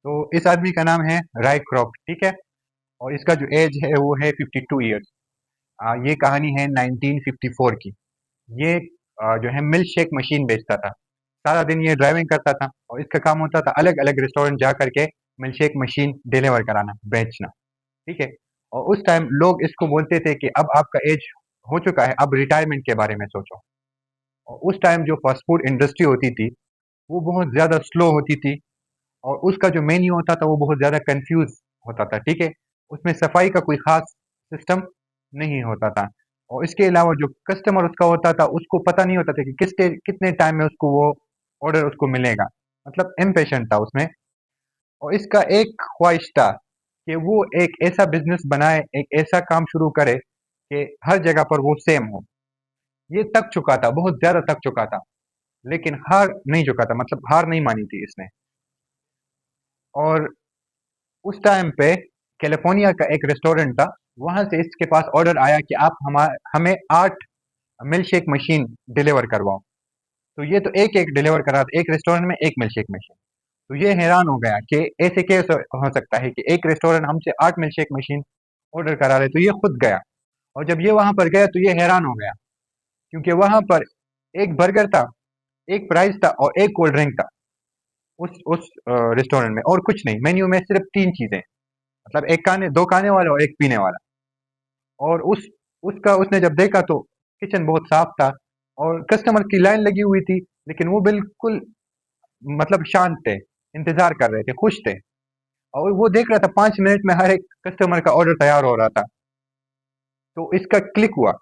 तो इस आदमी का नाम है राय क्रॉक, ठीक है। और इसका जो एज है वो है 52 ईयर्स। ये कहानी है 1954 की। ये जो है मिल्क शेक मशीन बेचता था। सारा दिन ये ड्राइविंग करता था और इसका काम होता था अलग अलग रेस्टोरेंट जा करके मिल्क शेक मशीन डिलीवर कराना, बेचना, ठीक है। और उस टाइम लोग इसको बोलते थे कि अब आपका एज हो चुका है, अब रिटायरमेंट के बारे में सोचो। और उस टाइम जो फास्ट फूड इंडस्ट्री होती थी वो बहुत ज़्यादा स्लो होती थी। और उसका जो मेन्यू होता था वो बहुत ज़्यादा कंफ्यूज होता था, ठीक है। उसमें सफाई का कोई खास सिस्टम नहीं होता था। और इसके अलावा जो कस्टमर उसका होता था उसको पता नहीं होता था कि कितने टाइम में उसको वो ऑर्डर उसको मिलेगा। मतलब इम्पेशेंट था उसमें। और इसका एक ख्वाहिश था कि वो एक ऐसा बिजनेस बनाए, एक ऐसा काम शुरू करे कि हर जगह पर वो सेम हो। ये थक चुका था, बहुत ज़्यादा थक चुका था, लेकिन हार नहीं चुका था, मतलब हार नहीं मानी थी इसने। और उस टाइम पे कैलिफोर्निया का एक रेस्टोरेंट था, वहाँ से इसके पास ऑर्डर आया कि आप हमें 8 मिल्क शेक मशीन डिलीवर करवाओ। तो ये तो एक-एक डिलीवर करा था, एक रेस्टोरेंट में 1 मिल्क शेक मशीन। तो ये हैरान हो गया कि ऐसे कैसे हो सकता है कि एक रेस्टोरेंट हमसे 8 मिल्क शेक मशीन ऑर्डर करा रहे। तो ये खुद गया। और जब ये वहाँ पर गया तो ये हैरान हो गया, क्योंकि वहाँ पर 1 बर्गर था, 1 फ्राइज़ था और 1 कोल्ड ड्रिंक था। उस रेस्टोरेंट में और कुछ नहीं, मेन्यू में सिर्फ़ 3 चीज़ें। मतलब 1 खाने 2 खाने वाला और 1 पीने वाला। और उसका उसने जब देखा तो किचन बहुत साफ था और कस्टमर की लाइन लगी हुई थी, लेकिन वो बिल्कुल मतलब शांत थे, इंतजार कर रहे थे, खुश थे। और वो देख रहा था 5 मिनट में हर एक कस्टमर का ऑर्डर तैयार हो रहा था। तो इसका क्लिक हुआ।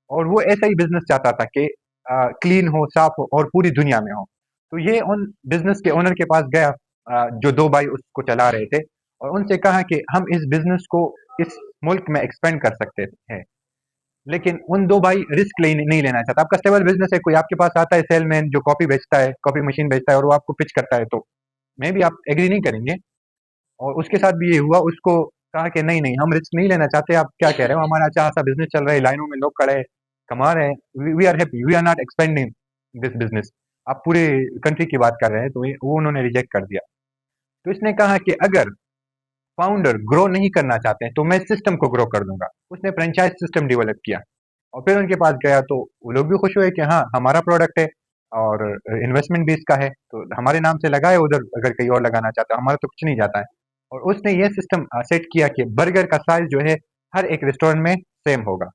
और वो ऐसा ही बिजनेस चाहता था कि क्लीन हो, साफ हो और पूरी दुनिया में हो। तो ये उन बिजनेस के ओनर के पास गया, जो दो भाई उसको चला रहे थे, और उनसे कहा कि हम इस बिजनेस को इस मुल्क में एक्सपेंड कर सकते हैं। लेकिन उन दो भाई रिस्क नहीं लेना चाहता। अब कस्टेबल बिजनेस है, कोई आपके पास आता है सेलमैन जो कॉपी बेचता है, कॉपी मशीन बेचता है, और वो आपको पिच करता है, तो मे भी आप एग्री नहीं करेंगे। और उसके साथ भी ये हुआ। उसको कहा कि नहीं नहीं, हम रिस्क नहीं लेना चाहते, आप क्या कह रहे हो, हमारा अच्छा खासा बिजनेस चल रहा है, लाइनों में लोग खड़े हैं, कमा रहे हैं, we are happy, we are not expanding this business. आप पूरे कंट्री की बात कर रहे हैं। तो वो उन्होंने रिजेक्ट कर दिया। तो इसने कहा कि अगर फाउंडर ग्रो नहीं करना चाहते हैं तो मैं सिस्टम को ग्रो कर दूंगा। उसने फ्रेंचाइज सिस्टम डेवलप किया। और फिर उनके पास गया तो वो लोग भी खुश हुए कि हाँ, हमारा प्रोडक्ट है और इन्वेस्टमेंट भी इसका है, तो हमारे नाम से लगाए उधर, अगर कहीं और लगाना चाहता है, हमारा तो कुछ नहीं जाता है। और उसने ये सिस्टम सेट किया कि बर्गर का साइज जो है हर एक रेस्टोरेंट में सेम होगा,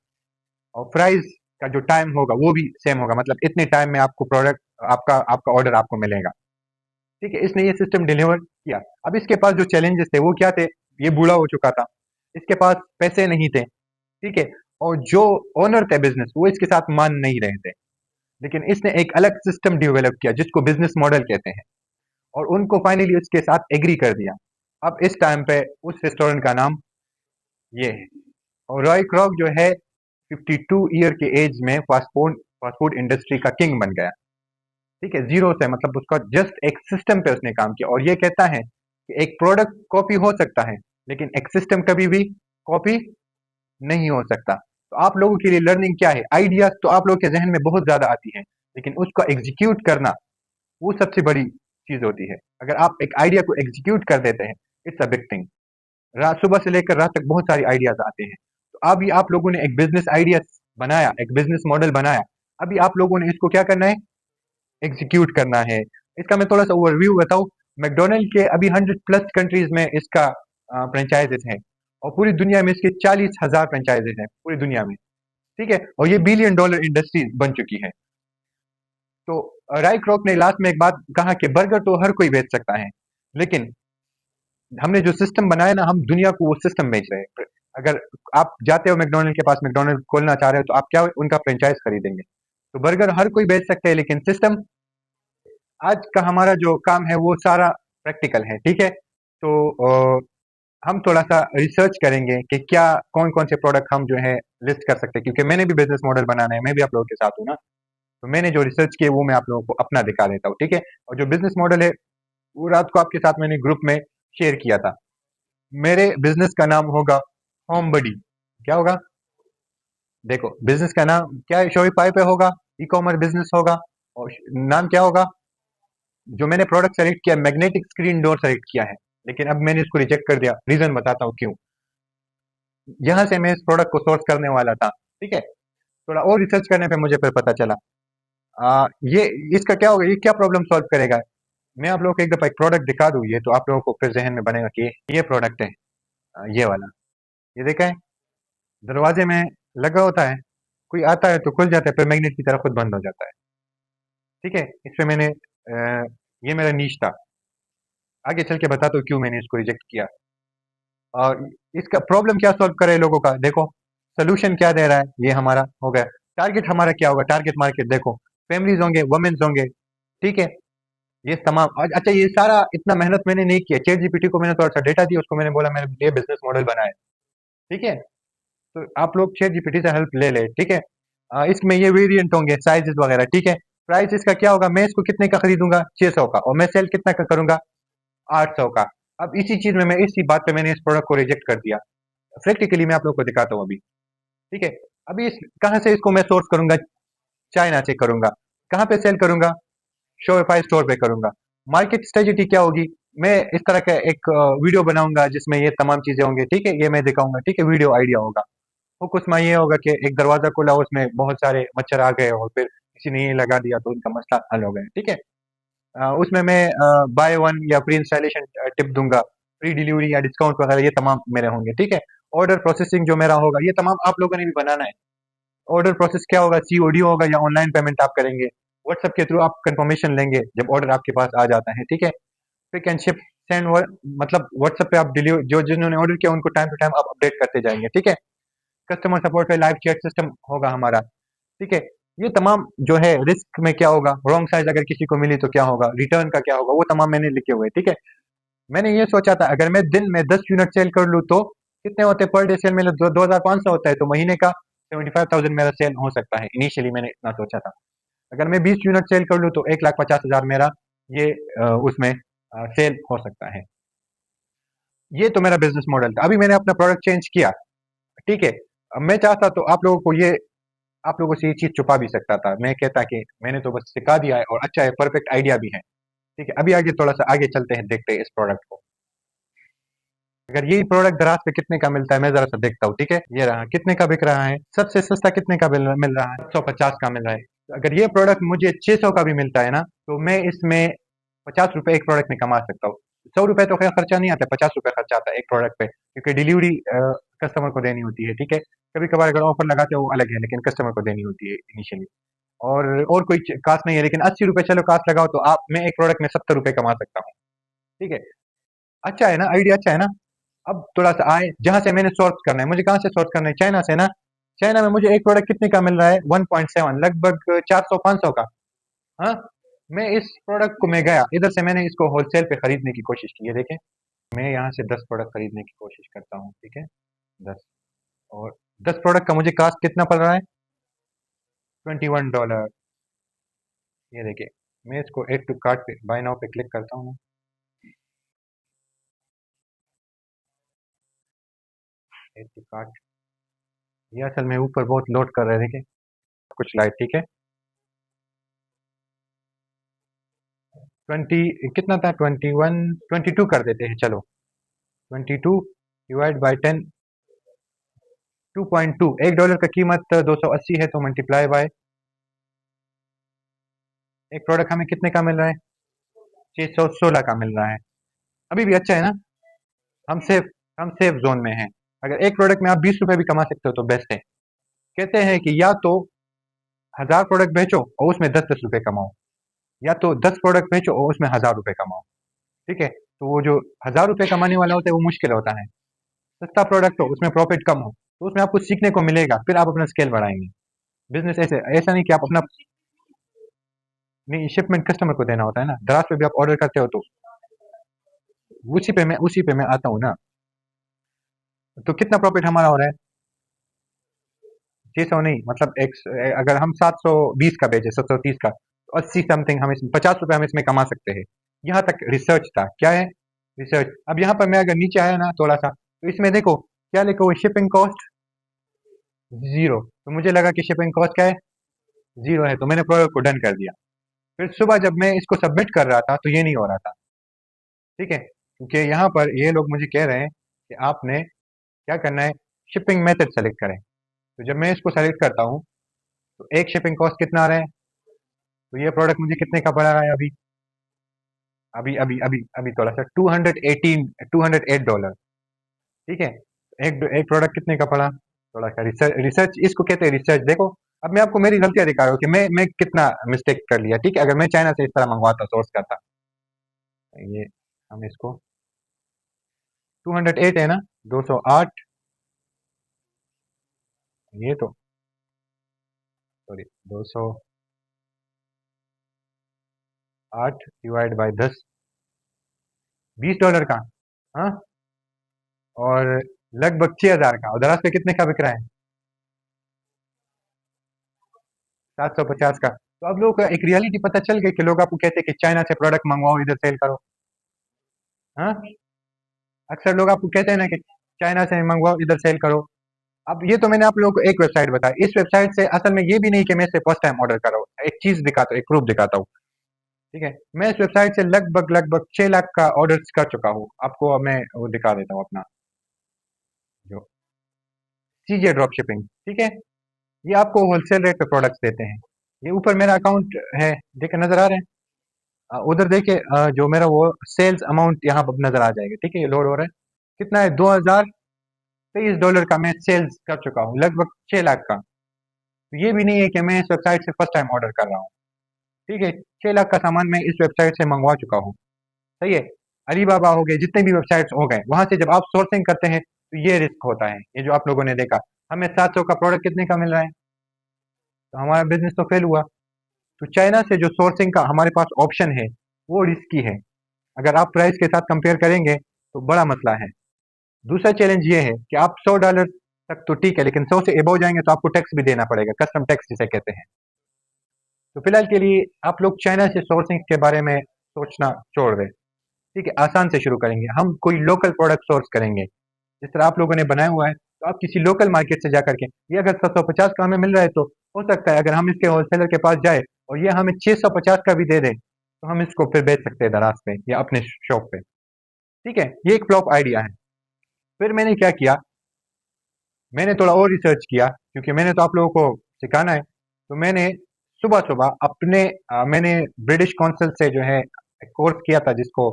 और प्राइस का जो टाइम होगा वो भी सेम होगा, मतलब इतने टाइम में आपको प्रोडक्ट, आपका आपका ऑर्डर आपको मिलेगा। ठीक है, इसने ये सिस्टम डिलीवर किया। अब इसके पास जो चैलेंजेस थे वो क्या थे? ये बूढ़ा हो चुका था, इसके पास पैसे नहीं थे, ठीक है। और जो ओनर थे बिजनेस, वो इसके साथ मान नहीं रहे थे। लेकिन इसने एक अलग सिस्टम डेवलप किया जिसको बिजनेस मॉडल कहते हैं, और उनको फाइनली उसके साथ एग्री कर दिया। अब इस टाइम पे उस रेस्टोरेंट का नाम ये है। और रॉय क्रॉक जो है 52 ईयर के एज में फास्ट फूड इंडस्ट्री का किंग बन गया। ठीक है, जीरो से, मतलब उसका जस्ट एक सिस्टम पे उसने काम किया। और ये कहता है कि एक प्रोडक्ट कॉपी हो सकता है, लेकिन एक सिस्टम कभी भी कॉपी नहीं हो सकता। तो आप लोगों के लिए लर्निंग क्या है? आइडियाज तो आप लोगों के जहन में बहुत ज्यादा आती है, लेकिन उसको एग्जीक्यूट करना वो सबसे बड़ी चीज होती है। अगर आप एक आइडिया को एग्जीक्यूट कर देते हैं, इट्स अ बिग थिंग। रात सुबह से लेकर रात तक बहुत सारी आइडियाज आते हैं। तो अभी आप लोगों ने एक बिजनेस आइडिया बनाया, एक बिजनेस मॉडल बनाया। अभी आप लोगों ने इसको क्या करना है? एग्जीक्यूट करना है। इसका मैं थोड़ा सा ओवरव्यू बताऊं। मैकडोनल्ड के अभी 100+ कंट्रीज में इसका फ्रेंचाइजेस है, और पूरी दुनिया में इसके 40,000 फ्रेंचाइजेस हैं पूरी दुनिया में। ठीक है, और ये $1 बिलियन इंडस्ट्री बन चुकी है। तो राय क्रॉक ने लास्ट में एक बात कहा कि बर्गर तो हर कोई बेच सकता है, लेकिन हमने जो सिस्टम बनाया ना, हम दुनिया को वो सिस्टम बेच रहे हैं। अगर आप जाते हो मैकडोनल्ड के पास, मैकडोनल्ड खोलना चाह रहे हो, तो आप क्या उनका फ्रेंचाइज खरीदेंगे? तो बर्गर हर कोई बेच सकते हैं, लेकिन सिस्टम, आज का हमारा जो काम है वो सारा प्रैक्टिकल है, ठीक है। तो हम थोड़ा सा रिसर्च करेंगे कि क्या कौन कौन से प्रोडक्ट हम जो है लिस्ट कर सकते हैं, क्योंकि मैंने भी बिजनेस मॉडल बनाना है, मैं भी आप लोगों के साथ हूँ ना। तो मैंने जो रिसर्च की है वो मैं आप लोगों को अपना दिखा देता हूँ, ठीक है। और जो बिजनेस मॉडल है वो रात को आपके साथ मैंने ग्रुप में शेयर किया था। मेरे बिजनेस का नाम होगा होम बडी। क्या होगा? देखो, बिजनेस का नाम क्या है, शोपिफाई पे होगा, ई कॉमर्स बिजनेस होगा, और नाम क्या होगा? जो मैंने प्रोडक्ट सेलेक्ट किया मैग्नेटिक स्क्रीन डोर सेलेक्ट किया है, लेकिन अब मैंने इसको रिजेक्ट कर दिया। रीजन बताता हूँ क्यों। यहाँ से मैं इस प्रोडक्ट को सोर्स करने वाला था, ठीक है। थोड़ा और रिसर्च करने पे मुझे फिर पता चला ये इसका क्या होगा, ये क्या प्रॉब्लम सॉल्व करेगा। मैं आप लोगों को एक दफा एक प्रोडक्ट दिखा दूं, ये तो आप लोगों को फिर जहन में बनेगा कि ये प्रोडक्ट है। ये वाला, ये देखा है, दरवाजे में लगा होता है, कोई आता है तो खुल जाता है, फिर मैग्नेट की तरह खुद बंद हो जाता है, ठीक है। इस पे मैंने ये मेरा नीश था। आगे चल के बताता हूँ क्यों मैंने इसको रिजेक्ट किया और इसका प्रॉब्लम क्या सॉल्व करे लोगों का। देखो सोल्यूशन क्या दे रहा है, ये हमारा हो गया। टारगेट हमारा क्या होगा, टारगेट मार्केट देखो, फैमिलीज होंगे, वुमेन्स होंगे, ठीक है। ये तमाम अच्छा, ये सारा इतना मेहनत मैंने नहीं किया। चैट जीपीटी को मैंने थोड़ा सा डेटा दिया, उसको मैंने बोला मेरे लिए बिजनेस मॉडल बनाए, ठीक है। तो आप लोग चैट जीपीटी से हेल्प ले ले, ठीक है। इसमें ये वेरिएंट होंगे, साइजेस वगैरह, ठीक है। प्राइस इसका क्या होगा, मैं इसको कितने का खरीदूंगा, 600 का, और मैं सेल कितना का करूंगा, 800 का। अब इसी चीज में मैं इसी बात पे मैंने इस प्रोडक्ट को रिजेक्ट कर दिया। प्रैक्टिकली मैं आप लोग को दिखाता हूँ अभी, ठीक है। अभी इस कहाँ से इसको मैं सोर्स करूंगा, चाइना से करूंगा। कहाँ पे सेल करूंगा, शोपिफाई स्टोर पे करूंगा। मार्केट स्ट्रेटेजी क्या होगी, मैं इस तरह का एक वीडियो बनाऊंगा जिसमें ये तमाम चीजें होंगी, ठीक है। ये मैं दिखाऊंगा, ठीक है, वीडियो आइडिया होगा। वो कुछ में ये होगा कि एक दरवाजा खुला, उसमें बहुत सारे मच्छर आ गए और फिर किसी ने ये लगा दिया तो उनका मसला हल हो गया, ठीक है। उसमें मैं बाय वन या फ्री इंस्टॉलेशन टिप दूंगा, फ्री डिलीवरी या डिस्काउंट वगैरह, ये तमाम मेरे होंगे, ठीक है। ऑर्डर प्रोसेसिंग जो मेरा होगा, ये तमाम आप लोगों ने भी बनाना है। ऑर्डर प्रोसेस क्या होगा, सीओडी होगा या ऑनलाइन पेमेंट आप करेंगे, व्हाट्सएप के थ्रू आप कंफर्मेशन लेंगे जब ऑर्डर आपके पास आ जाता है, ठीक है। पिक एंड शिप सेंड, मतलब व्हाट्सएप पे आप डिलीवर, जो जिन्होंने ऑर्डर किया उनको टाइम टू टाइम आप अपडेट करते जाएंगे, ठीक है। कस्टमर सपोर्ट पे लाइव चैट सिस्टम होगा हमारा, ठीक है। ये तमाम जो है, रिस्क में क्या होगा, रॉन्ग साइज अगर किसी को मिली तो क्या होगा, रिटर्न का क्या होगा, वो तमाम मैंने लिखे हुए, ठीक है। मैंने ये सोचा था अगर मैं दिन में 10 यूनिट सेल कर लूँ तो कितने होते, पर डे सेल में 2500 होता है, तो महीने का 75,000 मेरा सेल हो सकता है। इनिशियली मैंने इतना सोचा था। अगर मैं 20 यूनिट सेल कर लूँ तो 1,50,000 मेरा ये उसमें सेल हो सकता है। ये तो मेरा बिजनेस मॉडल था। अभी मैंने अपना प्रोडक्ट चेंज किया, ठीक है। अब मैं चाहता तो आप लोगों को ये, आप लोगों से ये चीज छुपा भी सकता था। मैं कहता कि मैंने तो बस सिखा दिया है और अच्छा है, परफेक्ट आइडिया भी है, ठीक है। अभी आगे थोड़ा सा आगे चलते हैं, देखते हैं इस प्रोडक्ट को। अगर यही प्रोडक्ट दराज पे कितने का मिलता है, मैं जरा सा देखता हूँ, ठीक है। ये रहा, कितने का बिक रहा है, सबसे सस्ता कितने का मिल रहा है, 750 का मिल रहा है। तो अगर ये प्रोडक्ट मुझे 600 का भी मिलता है ना, तो मैं इसमें 50 रुपए एक प्रोडक्ट में कमा सकता हूँ। 100 रुपए तो खैर खर्चा नहीं आता, 50 रुपए खर्चा आता है एक प्रोडक्ट पे, क्योंकि डिलीवरी कस्टमर को देनी होती है, ठीक है। कभी कभार अगर ऑफर लगाते हो वो अलग है, लेकिन कस्टमर को देनी होती है इनिशियली। और कोई कास्ट नहीं है, लेकिन 80 रुपए चलो कास्ट लगाओ तो आप, मैं एक प्रोडक्ट में 70 रुपए कमा सकता हूँ, ठीक है। अच्छा है ना, आइडिया अच्छा है ना। अब थोड़ा सा आए, जहां से मैंने सोर्स करना है, मुझे कहाँ से सोर्स करना है, चाइना से ना। चाइना में मुझे एक प्रोडक्ट कितने का मिल रहा है, 1.7, लगभग 400-500 का। हाँ, मैं इस प्रोडक्ट को, मैं गया इधर से, मैंने इसको होलसेल पे खरीदने की कोशिश की है, देखें। मैं यहाँ से 10 प्रोडक्ट खरीदने की कोशिश करता हूँ, ठीक है। 10, और 10 प्रोडक्ट का मुझे कास्ट कितना पड़ रहा है, $21। ये देखिए, मैं इसको एड टू कार्ट पे, बाय नाउ पे क्लिक करता हूँ। एड टू कार्ट, ये असल में ऊपर बहुत लोड कर रहे थे, कुछ लाइट, ठीक है। 20 कितना था, 21, 22 कर देते हैं, चलो। 22 डिवाइड बाय 10, 2.2। $1 का कीमत 280 है, तो मल्टीप्लाई बाय, एक प्रोडक्ट हमें कितने का मिल रहा है, 616 का मिल रहा है। अभी भी अच्छा है ना, हम सेफ हम सेफ जोन में हैं। अगर एक प्रोडक्ट में आप 20 रुपए भी कमा सकते हो तो बेस्ट है। कहते हैं कि या तो 1000 प्रोडक्ट बेचो और उसमें 10-10 रुपए कमाओ, या तो 10 प्रोडक्ट बेचो और उसमें 1000 रुपए कमाओ, ठीक है। तो वो जो 1000 रुपए कमाने वाला होता है वो मुश्किल होता है। सस्ता प्रोडक्ट हो, उसमें प्रॉफिट कम हो, तो उसमें आपको सीखने को मिलेगा, फिर आप अपना स्केल बढ़ाएंगे। बिजनेस ऐसे, ऐसा नहीं कि आप अपना, नहीं, शिपमेंट कस्टमर को देना होता है ना, दराज पे भी आप ऑर्डर करते हो तो उसी पे मैं आता हूँ ना। तो कितना प्रॉफिट हमारा हो रहा है, 600 नहीं, मतलब एक, अगर हम 720 का बेचे, 730 का, तो 80 समथिंग हम इसमें, 50 रुपए हम इसमें कमा सकते हैं। यहाँ तक रिसर्च था, क्या है, रिसर्च। अब यहाँ पर मैं अगर नीचे आया ना थोड़ा सा, तो इसमें देखो क्या लिखा हुआ है, शिपिंग कॉस्ट जीरो। तो मुझे लगा कि शिपिंग कॉस्ट क्या है, जीरो है, तो मैंने प्रोडक्ट को डन कर दिया। फिर सुबह जब मैं इसको सबमिट कर रहा था तो ये नहीं हो रहा था, ठीक है, क्योंकि यहाँ पर ये लोग मुझे कह रहे हैं कि आपने क्या करना है, शिपिंग मेथड सेलेक्ट करें। तो जब मैं इसको सेलेक्ट करता हूँ तो एक शिपिंग कॉस्ट कितना आ रहा है, तो ये प्रोडक्ट मुझे कितने का पड़ रहा है अभी अभी अभी अभी अभी थोड़ा सा 208 डॉलर, ठीक है। एक एक प्रोडक्ट कितने का पड़ा, थोड़ा सा रिसर्च रिसर्च इसको कहते हैं, रिसर्च। देखो अब मैं आपको मेरी गलतियां दिखा रहा हूँ कि मैं कितना मिस्टेक कर लिया, ठीक है। अगर मैं चाइना से इस तरह मंगवाता, सोर्स करता, ये हम इसको 208 है ना, 208, ये तो सॉरी 208 डिवाइड बाई 10, $20 का, हाँ, और लगभग 6,000 का, और दराज पे कितने का बिक रहा है, 750 का। तो अब लोगों को एक रियलिटी पता चल गई कि लोग आपको कहते हैं कि चाइना से प्रोडक्ट मंगवाओ, इधर सेल करो, हाँ। अक्सर लोग आपको कहते हैं ना कि चाइना से मंगवाओ, इधर सेल करो। अब ये तो मैंने आप लोगों को एक वेबसाइट बताई, इस वेबसाइट से असल में ये भी नहीं कि मैं इसे फर्स्ट टाइम ऑर्डर कर रहा हूँ। एक चीज दिखाता हूँ, एक प्रूफ दिखाता हूँ, ठीक है। मैं इस वेबसाइट से लगभग लगभग 6 लाख का ऑर्डर कर चुका हूँ। आपको अब मैं वो दिखा देता हूँ अपना जो सीजे ड्रॉप शिपिंग, ठीक है। ये आपको होलसेल रेट पे प्रोडक्ट्स देते हैं। ये ऊपर मेरा अकाउंट है, देखे नजर आ रहे हैं, उधर देखे, जो मेरा वो सेल्स अमाउंट यहाँ पर नजर आ जाएगा, ठीक है। ये लोड हो रहा है, कितना है, $2023 का मैं सेल्स कर चुका हूँ, लगभग 6 लाख का। तो ये भी नहीं है कि मैं इस वेबसाइट से फर्स्ट टाइम ऑर्डर कर रहा हूँ, ठीक है। 6 लाख का सामान मैं इस वेबसाइट से मंगवा चुका हूँ, सही है। अलीबाबा हो गए, जितने भी वेबसाइट्स हो गए, वहां से जब आप सोर्सिंग करते हैं तो ये रिस्क होता है, ये जो आप लोगों ने देखा। हमें 700 का प्रोडक्ट कितने का मिल रहा है, तो हमारा बिजनेस तो फेल हुआ। तो चाइना से जो सोर्सिंग का हमारे पास ऑप्शन है वो रिस्की है। अगर आप प्राइस के साथ कंपेयर करेंगे तो बड़ा मसला है। दूसरा चैलेंज ये है कि आप $100 तक तो ठीक है, लेकिन 100 से एबव जाएंगे तो आपको टैक्स भी देना पड़ेगा, कस्टम टैक्स जिसे कहते हैं। तो फिलहाल के लिए आप लोग चाइना से सोर्सिंग के बारे में सोचना छोड़ दें, ठीक है। आसान से शुरू करेंगे, हम कोई लोकल प्रोडक्ट सोर्स करेंगे, जिस तरह आप लोगों ने बनाया हुआ है। तो आप किसी लोकल मार्केट से जाकर के, ये अगर 750 का हमें मिल रहा है तो हो सकता है अगर हम इसके होलसेलर के पास जाए और ये हमें 650 का भी दे दे तो हम इसको फिर बेच सकते हैं दराज पे या अपने शॉप पे, ठीक है। ये एक फ्लॉप आइडिया है। फिर मैंने क्या किया, मैंने थोड़ा और रिसर्च किया, क्योंकि मैंने तो आप लोगों को सिखाना है। तो मैंने सुबह सुबह मैंने ब्रिटिश काउंसिल से जो है कोर्स किया था, जिसको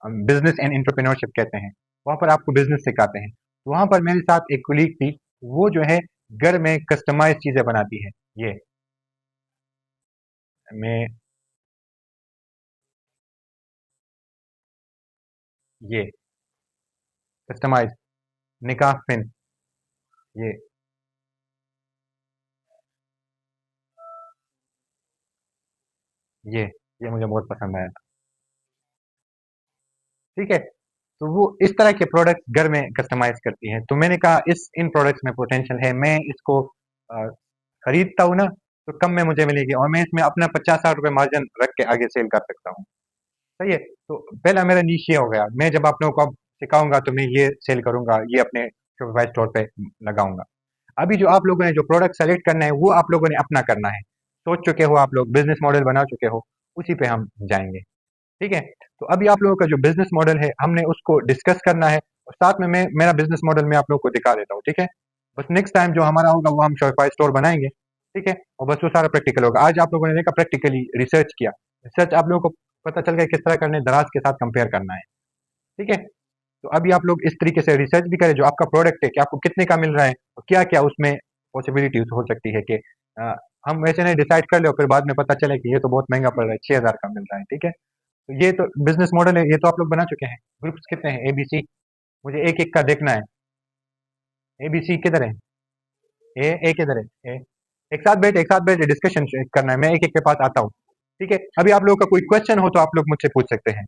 बिजनेस एंड एंटरप्रेन्योरशिप कहते हैं। वहाँ पर आपको बिजनेस सिखाते हैं। तो वहाँ पर मेरे साथ एक कुलीग थी, वो जो है घर में कस्टमाइज चीजें बनाती है। ये मैं ये कस्टमाइज निकाह पिन, ये ये ये मुझे बहुत पसंद आया, ठीक है। तो वो इस तरह के प्रोडक्ट्स घर में कस्टमाइज करती हैं। तो मैंने कहा इस इन प्रोडक्ट्स में पोटेंशियल है, मैं इसको अ, खरीदता हूँ ना तो कम में मुझे मिलेगी, और मैं इसमें अपना 50-60 रुपए मार्जिन रख के आगे सेल कर सकता हूँ, सही है। तो पहला मेरा नीश ये हो गया, मैं जब आप लोगों को अब सिखाऊंगा तो मैं ये सेल करूंगा, ये अपने शॉपिफाई स्टोर पे लगाऊंगा। अभी जो आप लोगों ने जो प्रोडक्ट सेलेक्ट करना है वो आप लोगों ने अपना करना है, सोच चुके हो आप लोग, बिजनेस मॉडल बना चुके हो, उसी पे हम जाएंगे, ठीक है। तो अभी आप लोगों का जो बिजनेस मॉडल है हमने उसको डिस्कस करना है, और साथ में मैं मेरा बिजनेस मॉडल मैं आप लोगों को दिखा देता हूँ, ठीक है। बस नेक्स्ट टाइम जो हमारा होगा वो हम शॉपिफाई स्टोर बनाएंगे, ठीक है। और बस वो सारा प्रैक्टिकल होगा। आज आप लोगों ने देखा प्रैक्टिकली रिसर्च किया, रिसर्च आप लोगों को पता चल गया किस तरह करने दराज के साथ कंपेयर करना है, ठीक है। तो अभी आप लोग इस तरीके से रिसर्च भी करें, जो आपका प्रोडक्ट है कि आपको कितने का मिल रहा है और क्या क्या उसमें पॉसिबिलिटीज हो सकती है कि अ, हम वैसे नहीं डिसाइड कर ले और फिर बाद में पता चले कि ये तो बहुत महंगा पड़ रहा है, 6,000 का मिल रहा है, ठीक है। तो ये तो बिजनेस मॉडल है, ये तो आप लोग बना चुके हैं। ग्रुप्स कितने हैं, एबीसी, मुझे एक एक का देखना है। एबीसी किधर है, ए किधर है, ए, एक साथ बैठ डिस्कशन करना है, मैं एक एक के पास आता हूँ, ठीक है। अभी आप लोगों का कोई क्वेश्चन हो तो आप लोग मुझसे पूछ सकते हैं।